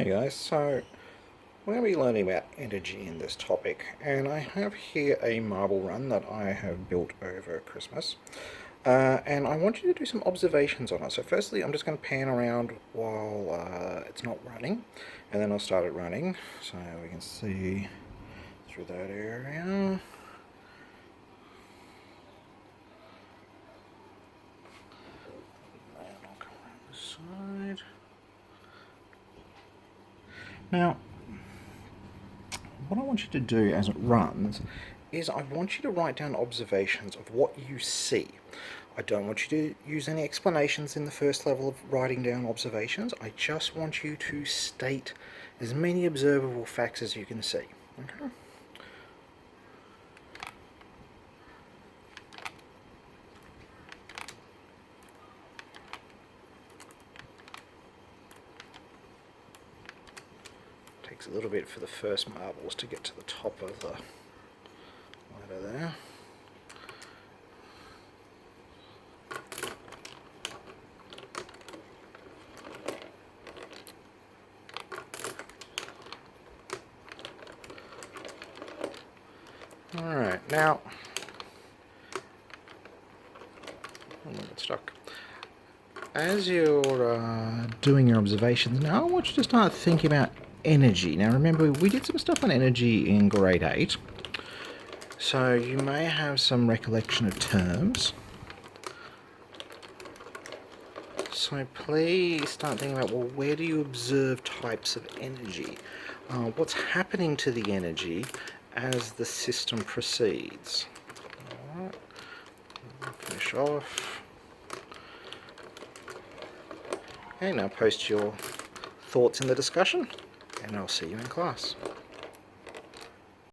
Hey guys, so we're going to be learning about energy in this topic, and I have here a marble run that I have built over Christmas, and I want you to do some observations on it. So firstly, I'm just going to pan around while it's not running, and then I'll start it running, so we can see through that area. And I'll come around this side. Now, what I want you to do as it runs is I want you to write down observations of what you see. I don't want you to use any explanations in the first level of writing down observations. I just want you to state as many observable facts as you can see. Okay? Takes a little bit for the first marbles to get to the top of the ladder there. Alright, now, I'm going to get stuck. As you're doing your observations, now I want you to start thinking about energy. Now remember, we did some stuff on energy in grade 8, so you may have some recollection of terms. So please start thinking about, well, where do you observe types of energy? What's happening to the energy as the system proceeds? Alright, finish off. Okay, now post your thoughts in the discussion, and I'll see you in class.